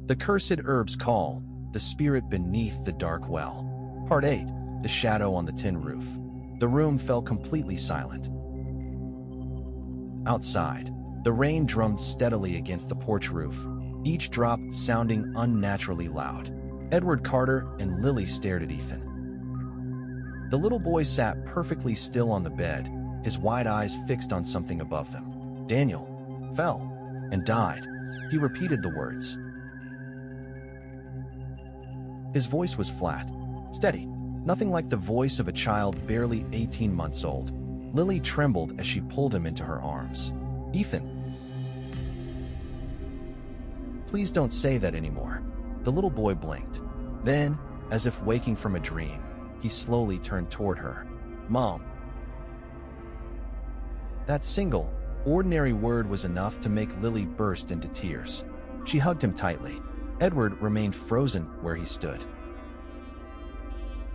The Cursed Herbs Call, The Spirit Beneath the Dark Well. Part 8. The Shadow on the Tin Roof. The room fell completely silent. Outside, the rain drummed steadily against the porch roof, each drop sounding unnaturally loud. Edward Carter and Lily stared at Ethan. The little boy sat perfectly still on the bed, his wide eyes fixed on something above them. Daniel fell and died. He repeated the words. His voice was flat, steady, nothing like the voice of a child barely 18 months old. Lily trembled as she pulled him into her arms. Ethan, please don't say that anymore. The little boy blinked. Then, as if waking from a dream, he slowly turned toward her. Mom. That single, ordinary word was enough to make Lily burst into tears. She hugged him tightly. Edward remained frozen where he stood.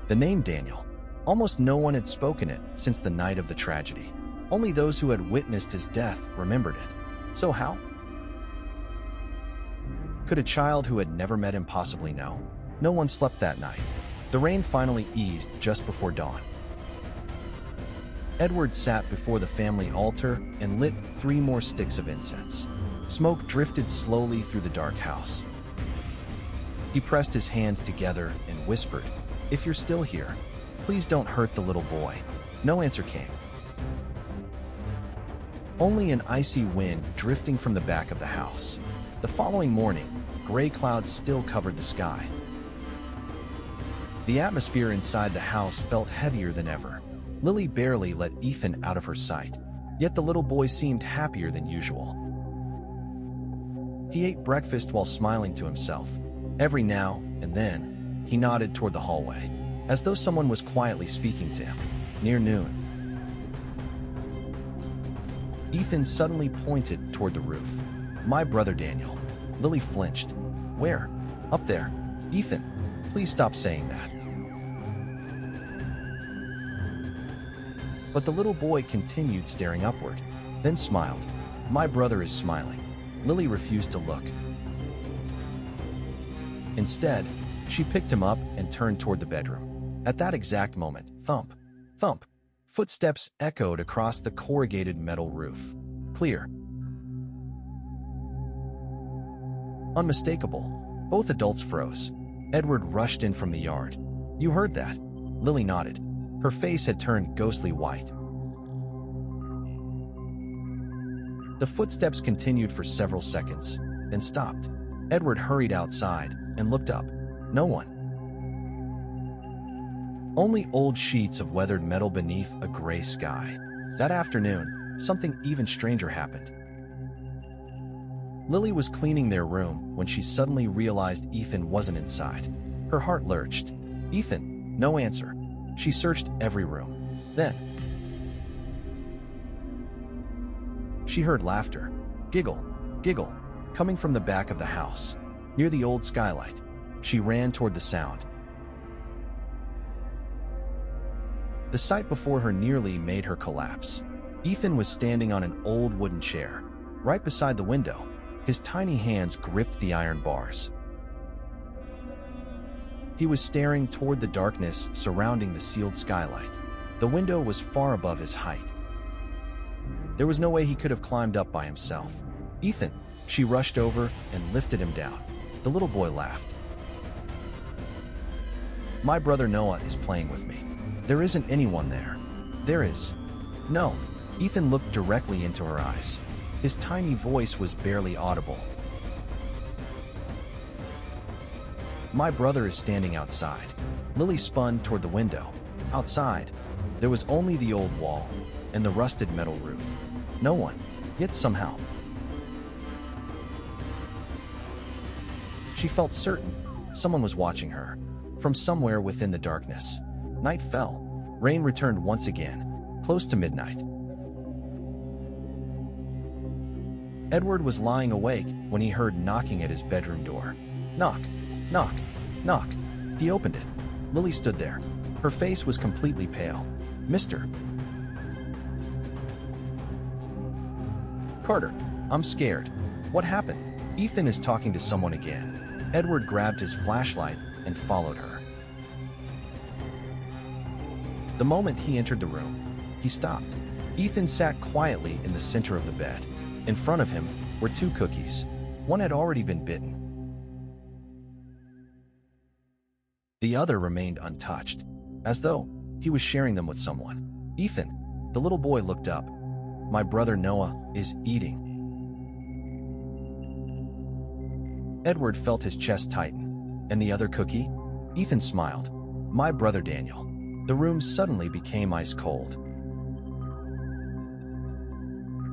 The name Daniel. Almost no one had spoken it since the night of the tragedy. Only those who had witnessed his death remembered it. So how? Could a child who had never met him possibly know? No one slept that night. The rain finally eased just before dawn. Edward sat before the family altar and lit 3 more sticks of incense. Smoke drifted slowly through the dark house. He pressed his hands together and whispered, "If you're still here, please don't hurt the little boy." No answer came. Only an icy wind drifting from the back of the house. The following morning, gray clouds still covered the sky. The atmosphere inside the house felt heavier than ever. Lily barely let Ethan out of her sight, yet the little boy seemed happier than usual. He ate breakfast while smiling to himself. Every now and then, he nodded toward the hallway, as though someone was quietly speaking to him. Near noon, Ethan suddenly pointed toward the roof. "My brother Daniel." Lily flinched. "Where?" "Up there." "Ethan, please stop saying that." But the little boy continued staring upward, then smiled. "My brother is smiling." Lily refused to look. Instead, she picked him up and turned toward the bedroom. At that exact moment, thump, thump, footsteps echoed across the corrugated metal roof. Clear. Unmistakable. Both adults froze. Edward rushed in from the yard. "You heard that?" Lily nodded. Her face had turned ghostly white. The footsteps continued for several seconds, then stopped. Edward hurried outside and looked up. No one. Only old sheets of weathered metal beneath a gray sky. That afternoon, something even stranger happened. Lily was cleaning their room when she suddenly realized Ethan wasn't inside. Her heart lurched. "Ethan," no answer. She searched every room. Then, she heard laughter. Giggle, giggle, coming from the back of the house, near the old skylight. She ran toward the sound. The sight before her nearly made her collapse. Ethan was standing on an old wooden chair, right beside the window. His tiny hands gripped the iron bars. He was staring toward the darkness surrounding the sealed skylight. The window was far above his height. There was no way he could have climbed up by himself. "Ethan!" She rushed over and lifted him down. The little boy laughed. "My brother Noah is playing with me. There isn't anyone there." "There is." "No." Ethan looked directly into her eyes. His tiny voice was barely audible. "My brother is standing outside." Lily spun toward the window. Outside, there was only the old wall and the rusted metal roof. No one, yet somehow. She felt certain someone was watching her, from somewhere within the darkness. Night fell. Rain returned once again, close to midnight. Edward was lying awake when he heard knocking at his bedroom door. Knock, knock, knock. He opened it. Lily stood there. Her face was completely pale. "Mr. Carter, I'm scared." "What happened?" "Ethan is talking to someone again." Edward grabbed his flashlight and followed her. The moment he entered the room, he stopped. Ethan sat quietly in the center of the bed. In front of him were 2 cookies. One had already been bitten. The other remained untouched, as though he was sharing them with someone. Ethan, the little boy, looked up. "My brother Noah is eating." Edward felt his chest tighten. "And the other cookie?" Ethan smiled. "My brother Daniel." The room suddenly became ice cold.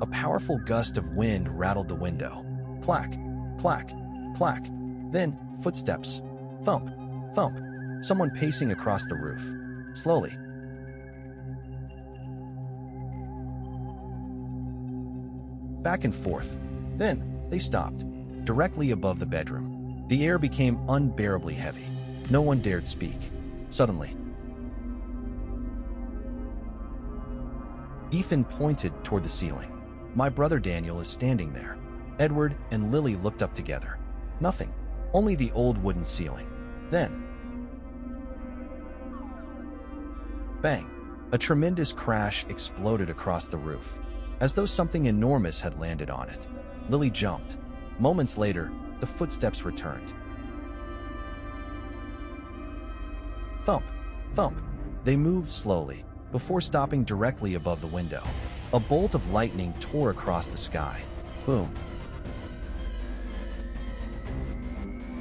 A powerful gust of wind rattled the window. Clack, clack, clack. Then, footsteps. Thump, thump. Someone pacing across the roof. Slowly. Back and forth. Then, they stopped. Directly above the bedroom. The air became unbearably heavy. No one dared speak. Suddenly, Ethan pointed toward the ceiling. "My brother Daniel is standing there." Edward and Lily looked up together. Nothing. Only the old wooden ceiling. Then, bang! A tremendous crash exploded across the roof, as though something enormous had landed on it. Lily jumped. Moments later, the footsteps returned. Thump, thump. They moved slowly, before stopping directly above the window. A bolt of lightning tore across the sky. Boom.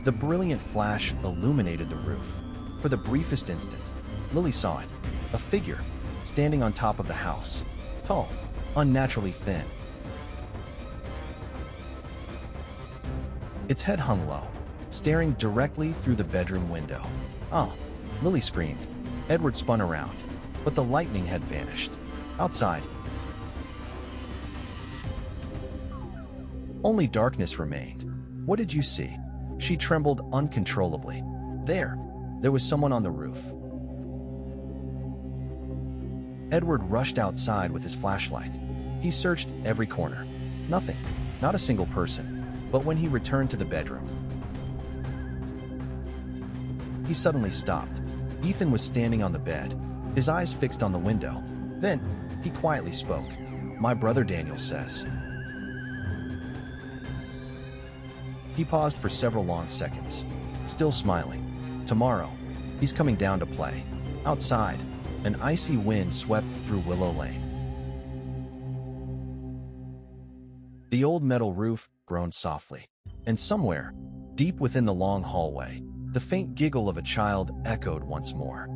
The brilliant flash illuminated the roof. For the briefest instant, Lily saw it. A figure, standing on top of the house. Tall, unnaturally thin. Its head hung low, staring directly through the bedroom window. "Ah!" Lily screamed. Edward spun around, but the lightning had vanished. Outside, only darkness remained. "What did you see?" She trembled uncontrollably. There was someone on the roof. Edward rushed outside with his flashlight. He searched every corner. Nothing, not a single person. But when he returned to the bedroom, he suddenly stopped. Ethan was standing on the bed, his eyes fixed on the window. Then, he quietly spoke. "My brother Daniel says." He paused for several long seconds, still smiling. "Tomorrow, he's coming down to play." Outside, an icy wind swept through Willow Lane. The old metal roof groaned softly, and somewhere, deep within the long hallway, the faint giggle of a child echoed once more.